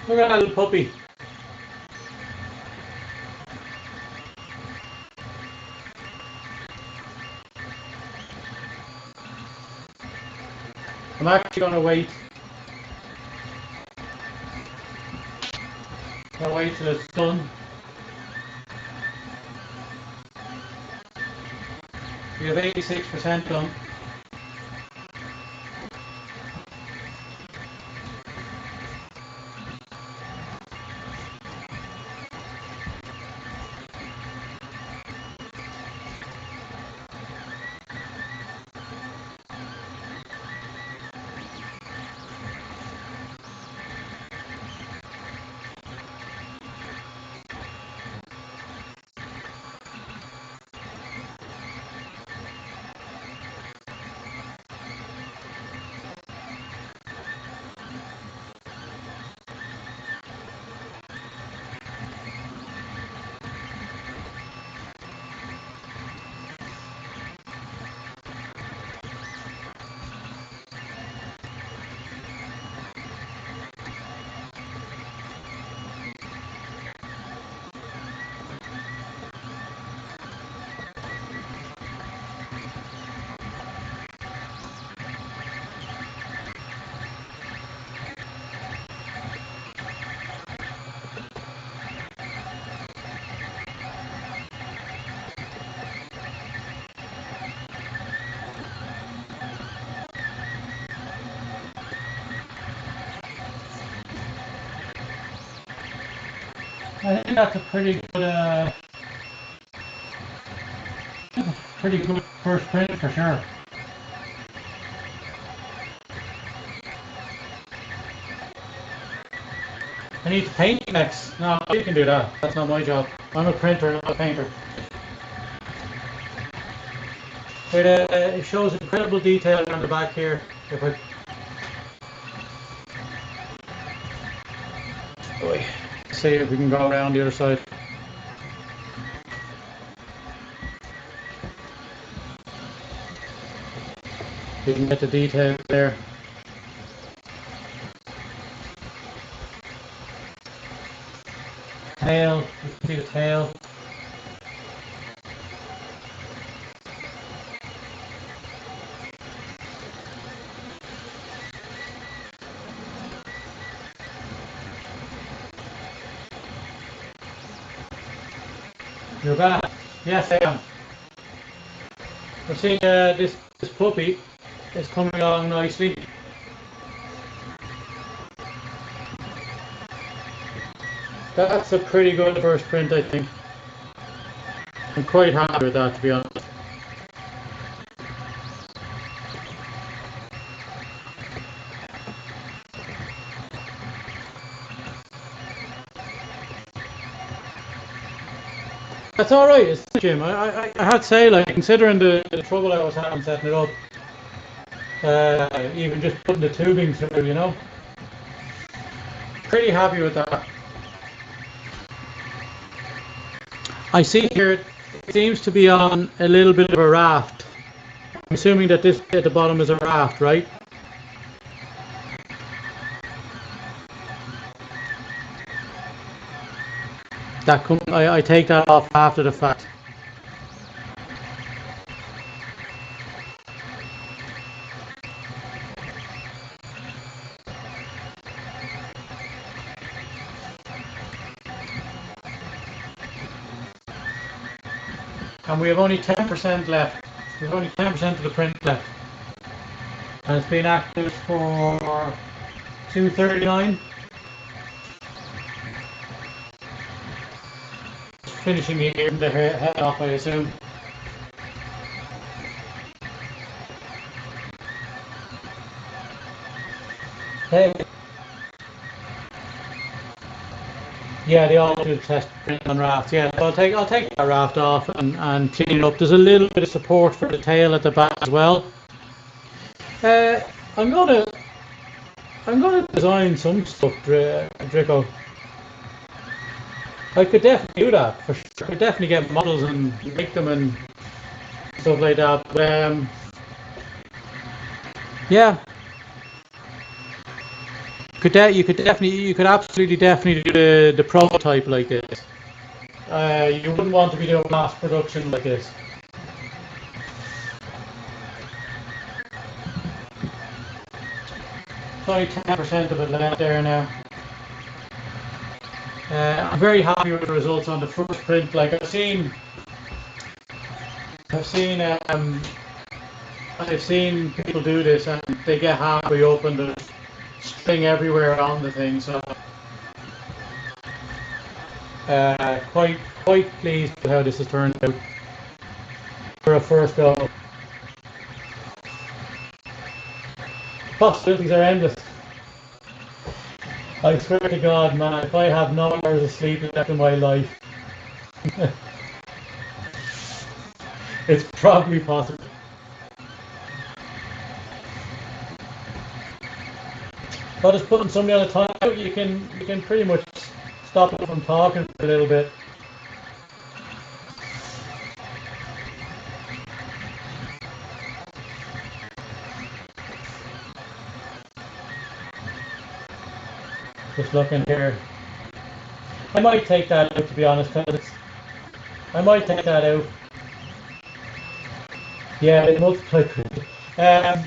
Look at that little puppy. I'm actually going to wait. I'll wait till it's done. We have 86% done. I think that's a pretty good first print for sure. I need to paint next. No, you can do that. That's not my job. I'm a printer, not a painter. It shows incredible detail on the back here. If I see if we can go around the other side. You can get the detail there. Tail, you can see the tail. You're back. Yes, I am. We're seeing this puppy is coming along nicely. That's a pretty good first print, I think. I'm quite happy with that, to be honest. That's all right, it's Jim. I had to say, like, considering the trouble I was having setting it up, even just putting the tubing through, you know, pretty happy with that. I see here it seems to be on a little bit of a raft. I'm assuming that this at the bottom is a raft, right? I take that off after the fact. And we have only 10% left. We have only 10% of the print left. And it's been active for 2:39. Finishing the ear and the head off, I assume. Hey. Yeah, they all do the test print on rafts. Yeah, so I'll take that raft off and clean it up. There's a little bit of support for the tail at the back as well. I'm gonna design some stuff, Drico. I could definitely do that for sure. I could definitely get models and make them and stuff like that. But, yeah. You could absolutely definitely do the prototype like this. You wouldn't want to be doing mass production like this. It's only 10% of it left there now. I'm very happy with the results on the first print. Like I've seen people do this and they get halfway open. There's string everywhere on the thing, so quite pleased with how this has turned out for a first go. Possibilities are endless. I swear to God, man, if I have no hours of sleep left in my life, it's probably possible. But just putting somebody on a timeout, you can pretty much stop them from talking for a little bit. Just looking here. I might take that out, to be honest, I might take that out. Yeah, they multiply quickly. I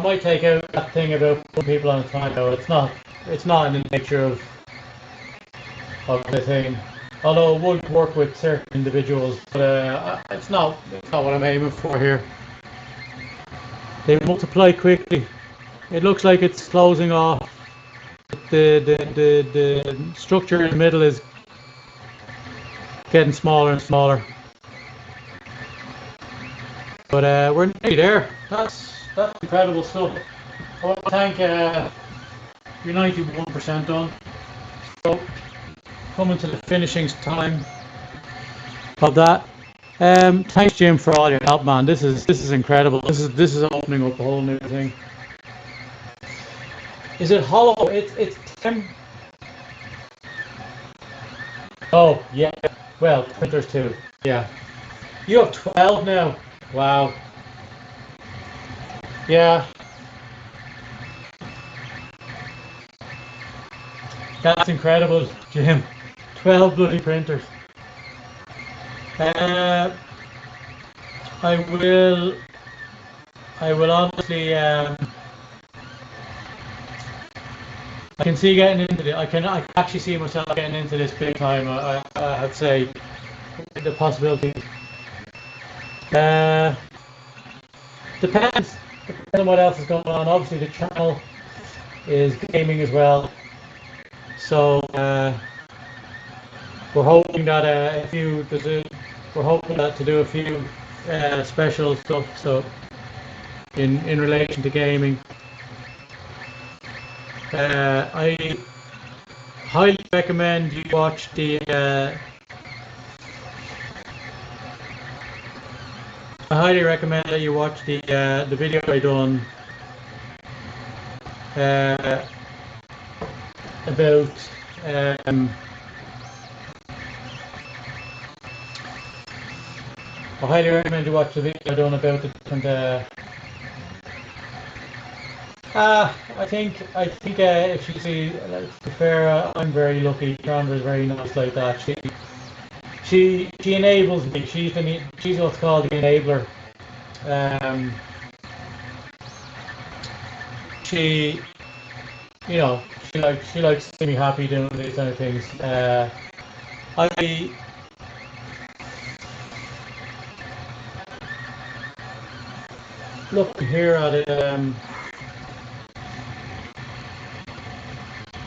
might take out that thing about putting people on a timeout. It's not in the nature of the thing. Although it would work with certain individuals, but it's not what I'm aiming for here. They multiply quickly. It looks like it's closing off. The structure in the middle is getting smaller and smaller. But we're nearly there. That's incredible stuff. I want to thank you're 91% done. So coming to the finishing time of that. Thanks, Jim, for all your help, man. This is incredible. This is opening up a whole new thing. Is it hollow? It's 10. Oh yeah. Well, printers too. Yeah. You have 12 now. Wow. Yeah. That's incredible, Jim. 12 bloody printers. I will honestly. I can see getting into it. I can actually see myself getting into this big time. I'd say the possibility. Depends on what else is going on. Obviously, the channel is gaming as well, so we're hoping that we're hoping that to do a few special stuff. So in relation to gaming. I highly recommend you watch the I highly recommend that you watch the video I done about I highly recommend you watch the video I done about the different I think if you see, to be fair, I'm very lucky. Chandra's very nice like that. She enables me. She's what's called the enabler. She, she likes to see me happy doing these kind of things. I look here at it.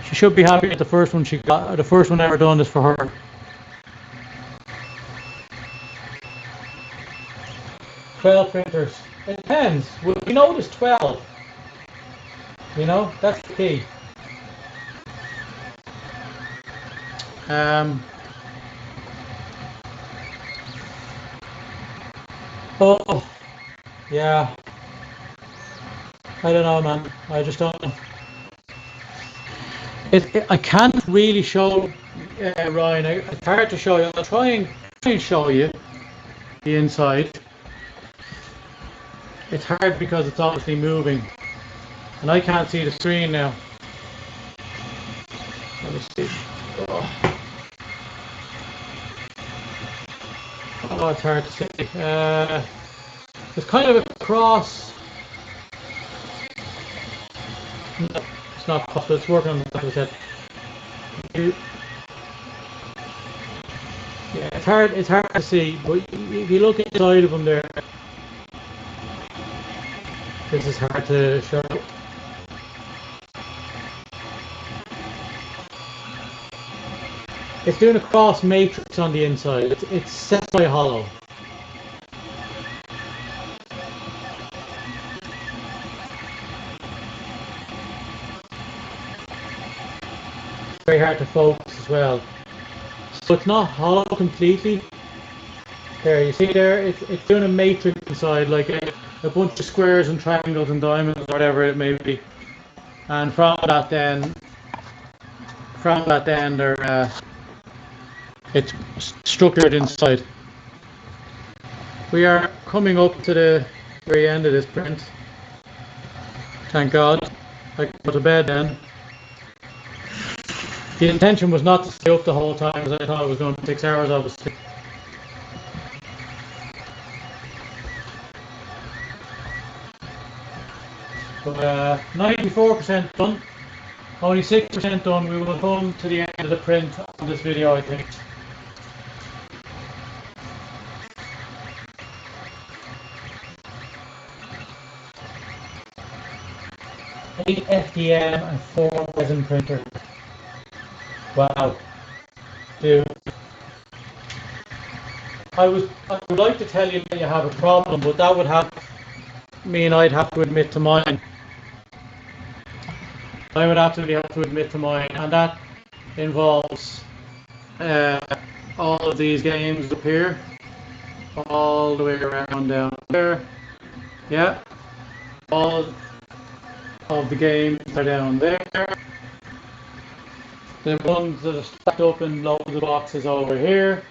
She should be happy with the first one she got. The first one ever done is for her. "12 printers. It depends. We know there's 12. That's the key. Oh, yeah. I don't know, man. I just don't know. I can't really show Ryan. It's hard to show you. I'll try and show you the inside. It's hard because it's obviously moving, and I can't see the screen now. Let me see. Oh, oh it's hard to see. It's kind of a cross. No, it's not possible. It's working on the back of his head. Yeah, it's hard. It's hard to see, but if you look inside of him there, this is hard to show. It's doing a cross matrix on the inside. It's set by hollow. It's very hard to focus as well. So it's not hollow completely. There, you see there, it's doing a matrix inside, like a bunch of squares and triangles and diamonds, or whatever it may be. And from that then, it's structured inside. We are coming up to the very end of this print. Thank God. I can go to bed then. The intention was not to stay up the whole time, because I thought it was going to be 6 hours, obviously. But 94% done. Only 6% done. We will come to the end of the print on this video, I think. Eight FDM and 4 resin printer. Wow, dude. I would like to tell you that you have a problem, but that would mean I'd have to admit to mine. I would absolutely have to admit to mine, and that involves all of these games up here, all the way around down there. Yeah, all of the games are down there. The ones that are stacked up in loads of boxes over here,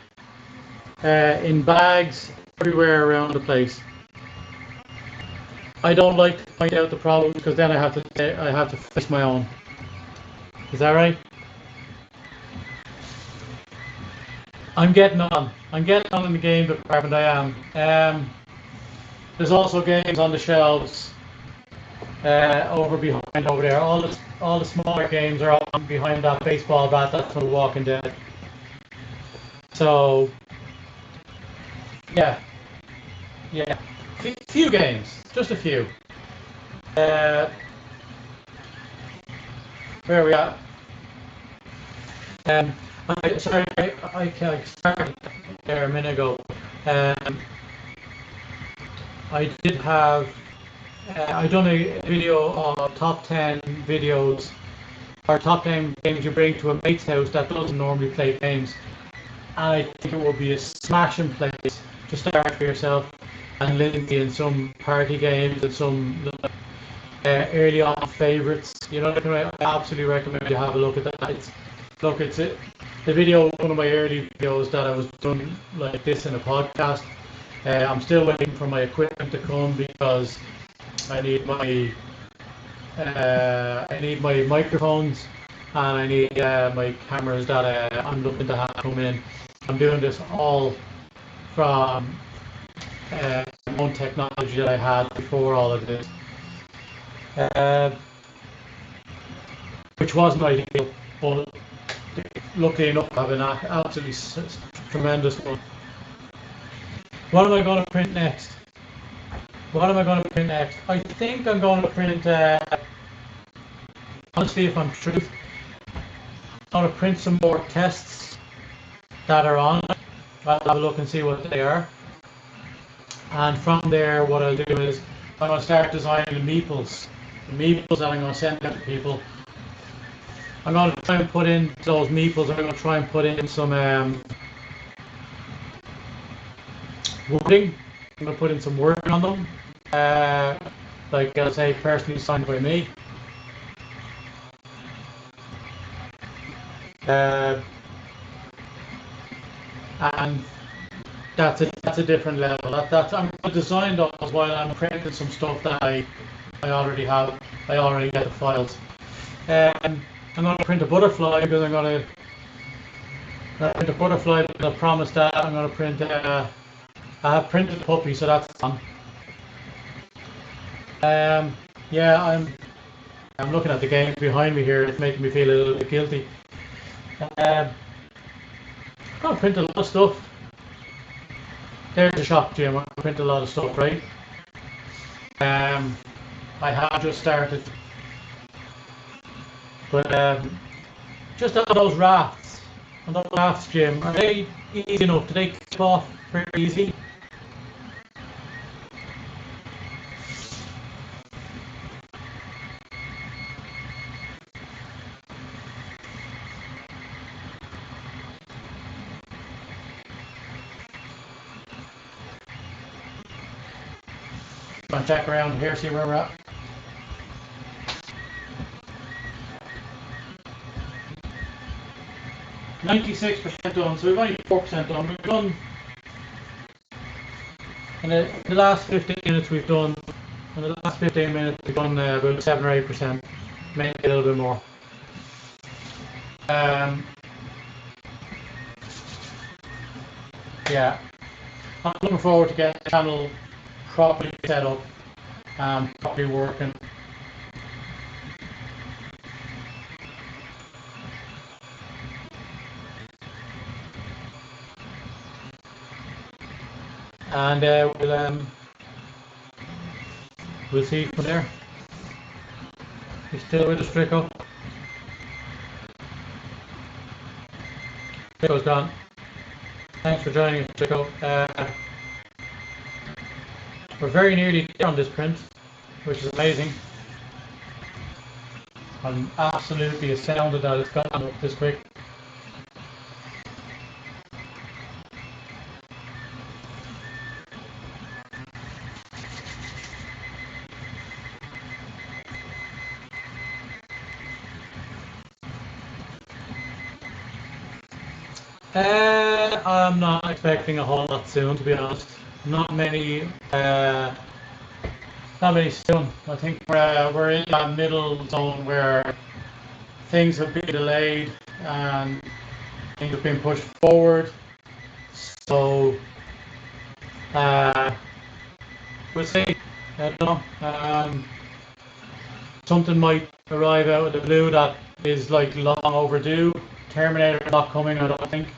in bags everywhere around the place. I don't like to point out the problems, because then I have to fix my own. Is that right? I'm getting on in the game department. I am. There's also games on the shelves over there. All the smaller games are on behind that baseball bat. That's from Walking Dead. So yeah. Few games, just a few. Where are we at? I started there a minute ago. I did have. I done a video of top 10 videos, or top 10 games you bring to a mate's house that doesn't normally play games. And I think it would be a smashing place to start for yourself and Lindsay in some party games and some early on favourites. You know, I absolutely recommend you have a look at that. It's the video, one of my early videos that I was doing like this in a podcast. I'm still waiting for my equipment to come, because I need my microphones, and I need my cameras that I'm looking to have come in. I'm doing this all from my own technology that I had before all of this, which wasn't ideal, but luckily enough I have an absolutely tremendous one. What am I going to print next? I think I'm going to print, honestly, if I'm truth, I'm going to print some more tests that are on it. I'll have a look and see what they are. And from there, what I'll do is I'm going to start designing the meeples that I'm going to send out to people. I'm going to try and put in those meeples. I'm going to try and put in some wording. I'm going to put in some wording on them. Like I'll say, personally signed by me. And that's a different level. I'm going to design those while I'm printing some stuff that I already have. I already get the files. I'm going to print a butterfly because I'm going to print a butterfly. I promised that. I'm going to print. I have printed a puppy, so that's fun. Yeah, I'm looking at the game behind me here. It's making me feel a little bit guilty. I'm going to print a lot of stuff. There's the shop, Jim. I'm going to print a lot of stuff, right? I have just started, but just on those rafts, Jim, are they easy enough? Do they keep off very easy? Gonna check around here, see where we're at. 96% done, so we've only 4% done. We've done in the last 15 minutes. We've done in the last 15 minutes. We've done about 7 or 8%, maybe a little bit more. Yeah, I'm looking forward to getting the channel properly set up and properly working. And we'll see from there. You still with us, Trico? Trico's gone. Thanks for joining us, Trico. We're very nearly there on this print, which is amazing. I'm absolutely astounded that it's gone up this quick. I'm not expecting a whole lot soon, to be honest. Not many. Not many soon. I think we're in that middle zone where things have been delayed and things have been pushed forward. So we'll see. I don't know. Something might arrive out of the blue that is like long overdue. Terminator not coming, I don't think.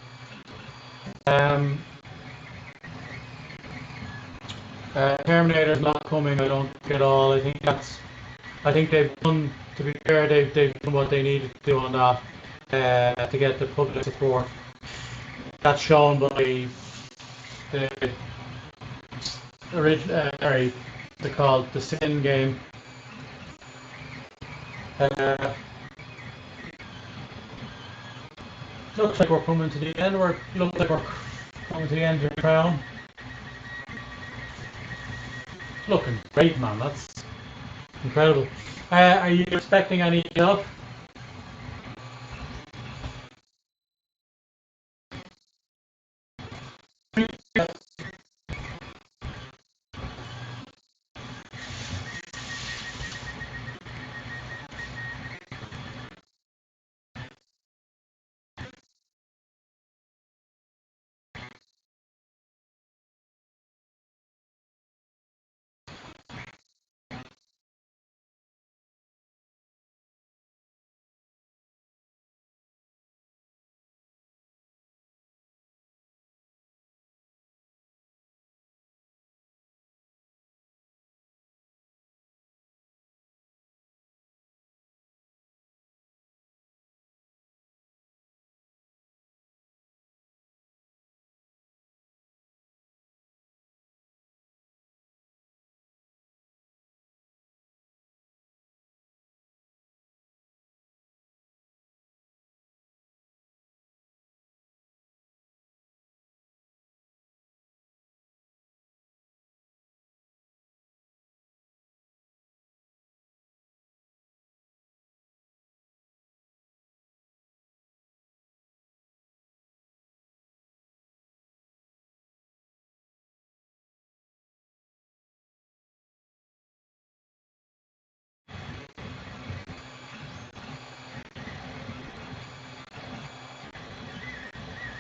Terminator's not coming, I don't think at all. I think they've done, to be fair, they've done what they needed to do on that to get the public support. That's shown by the original, they call it the Sin game. Looks like we're coming to the end. Looks like we're coming to the end of the crown. Looking great, man. That's incredible. Are you expecting any help?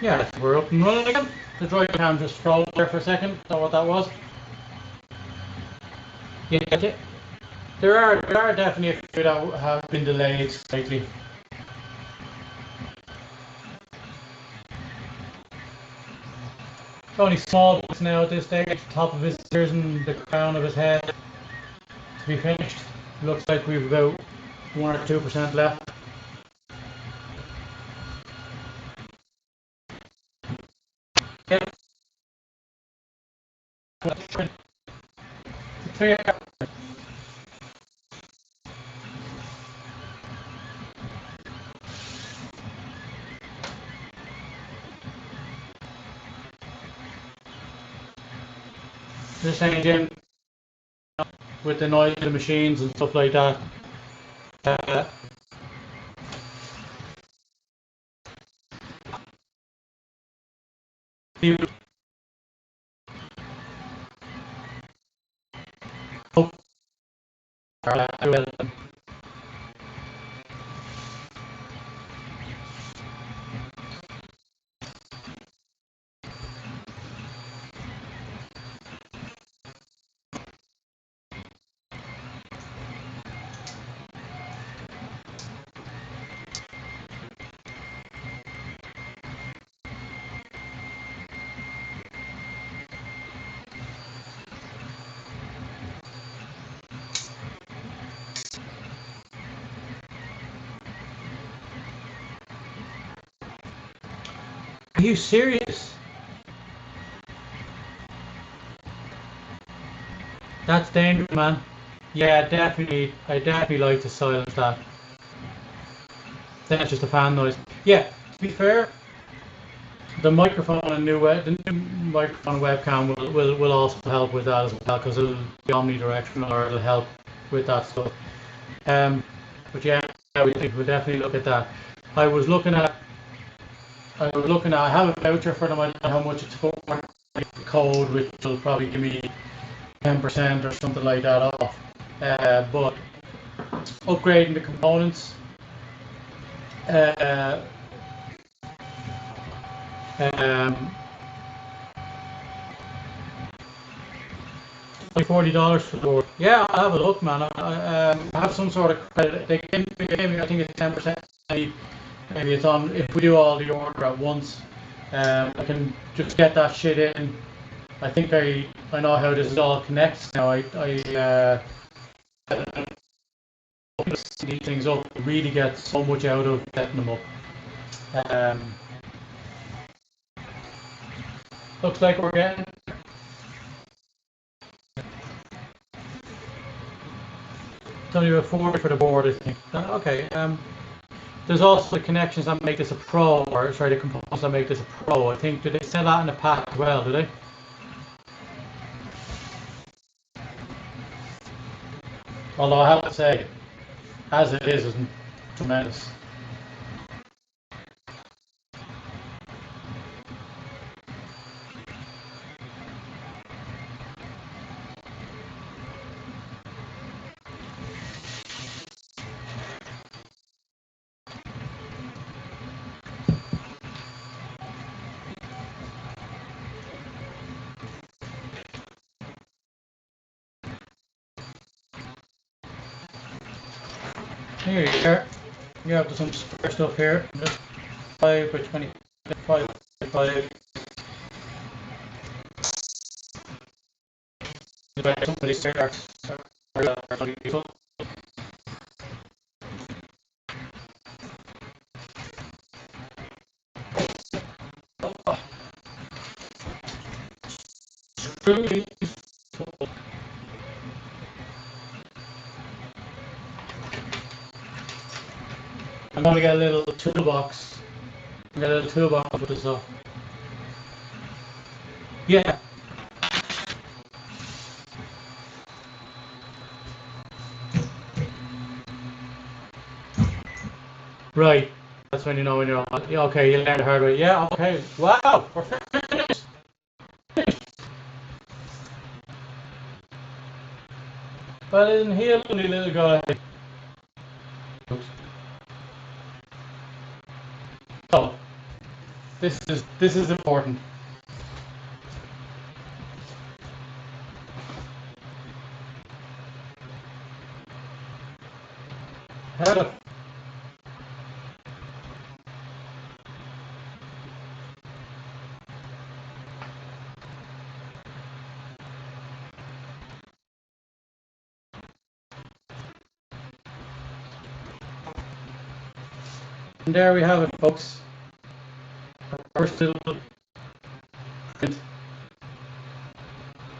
Yeah, we're up and running again. The droid cam just froze there for a second. Is that what that was? Yeah, there are definitely a few that have been delayed slightly. Only small bits now at this stage. Top of his ears and the crown of his head to be finished. Looks like we've about 1 or 2% left. Yeah. Just saying, Jim, with the noise of the machines and stuff like that. Uh, you, oh, well, are you serious? That's dangerous, man. Yeah, definitely. I definitely like to silence that. That's just a fan noise. Yeah, to be fair, the microphone and the new microphone webcam will also help with that as well because it'll be omnidirectional or it'll help with that stuff. But yeah, we'll definitely look at that. I was looking at. I have a voucher for them. I don't know how much it's for. The code, which will probably give me 10% or something like that off. But upgrading the components. Um, like $40 for the board. Yeah, I'll have a look, man. I have some sort of credit. They gave me I think it's 10%. Maybe it's on if we do all the order at once. I can just get that shit in. I think I know how this all connects now. These things up. Really get so much out of setting them up. Looks like we're getting. It's only about 40 for the board, I think. Okay. There's also the connections that make this a pro, or sorry, the components that make this a pro. I think, do they sell that in the pack as well, do they? Although I have to say, as it is, isn't tremendous. Here you are. You have some spare stuff here. Just 5 by 25 by 5. Somebody starts. I'm gonna get a little toolbox. Get a little toolbox with this stuff. Yeah. Right. That's when you know when you're on. Yeah, okay, you learn the hard way. Yeah, okay. Wow. We're finished. Well, isn't he a lovely little guy? Oh. This is important. Hello. And there we have it, folks. First little print.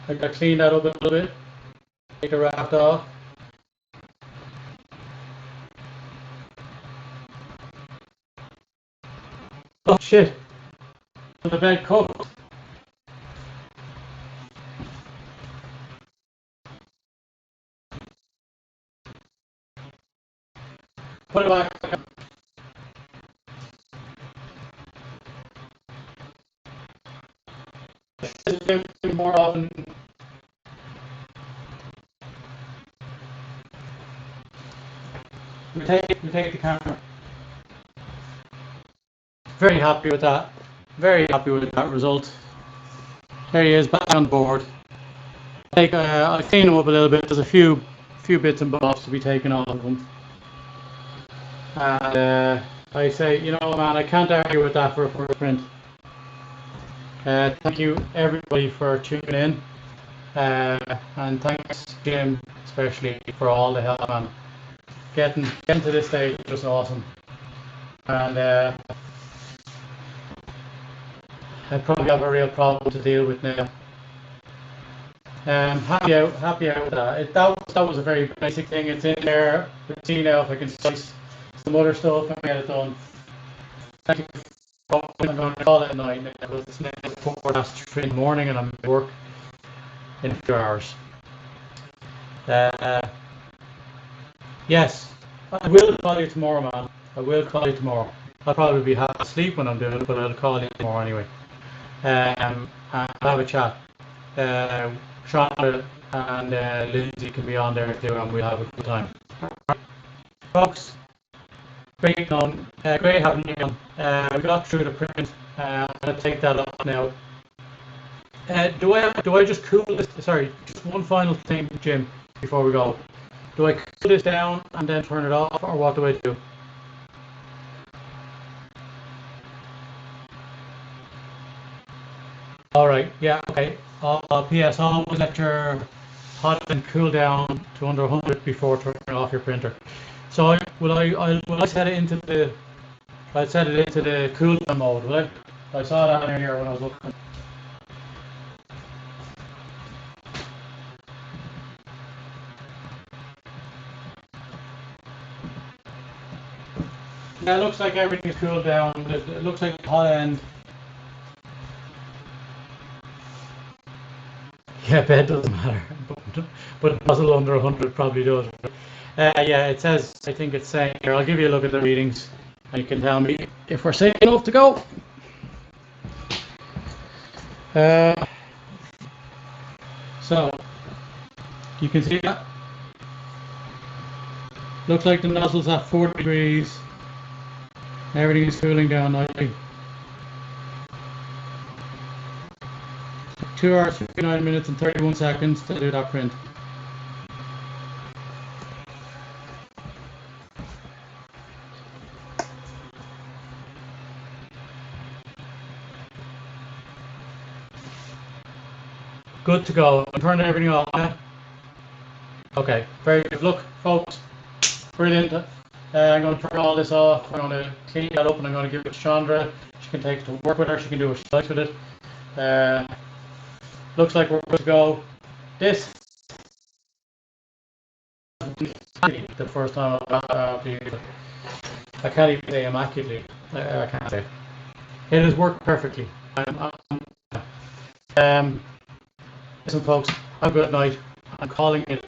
I gotta clean that up a little bit. Take the raft off. Oh shit! The bed cooked. Put it back. More often. We take the camera. Very happy with that. Very happy with that result. There he is, back on board. I clean him up a little bit. There's a few bits and bobs to be taken off of him. And I say, you know, man, I can't argue with that for a first print. Thank you everybody for tuning in, and thanks Jim especially for all the help, man. Getting to this stage was just awesome, and I probably have a real problem to deal with now. Happy out with that. That was a very basic thing. It's in there. We'll see now if I can slice some other stuff and get it done. Thank you. I'm going to call it a night because it's now 3:15 in the morning and I'm at work in a few hours. Yes, I will call you tomorrow, man. I will call you tomorrow. I'll probably be half asleep when I'm doing it, but I'll call you tomorrow anyway. And I'll have a chat. Sean and Lindsay can be on there too, and we'll have a good time. Folks, great having you on. We got through the print. I'm going to take that off now. Do I just cool this? Sorry, just one final thing, Jim, before we go. Do I cool this down and then turn it off, or what do I do? All right. Yeah. Okay. P.S. Always let your hot and cool down to under 100 before turning off your printer. So will I set it into the cool down mode, will I? I saw that earlier when I was looking. Yeah, it looks like everything is cooled down. It looks like the hot end. Yeah, bed doesn't matter, but a puzzle under 100 probably does. Yeah, it says, I think it's saying here, I'll give you a look at the readings and you can tell me if we're safe enough to go. So, you can see that. Looks like the nozzle's at 40 degrees. Everything is cooling down nicely. 2 hours, 59 minutes and 31 seconds to do that print. Good to go. I'm turning everything off. Okay, very good. Look, folks, brilliant. I'm going to turn all this off. I'm going to clean that up and I'm going to give it to Chandra. She can take it to work with her. She can do what she likes with it. Looks like we're good to go. This is the first time I can't even say immaculately. I can't say. It has worked perfectly. Listen, folks, have a good night. I'm calling it.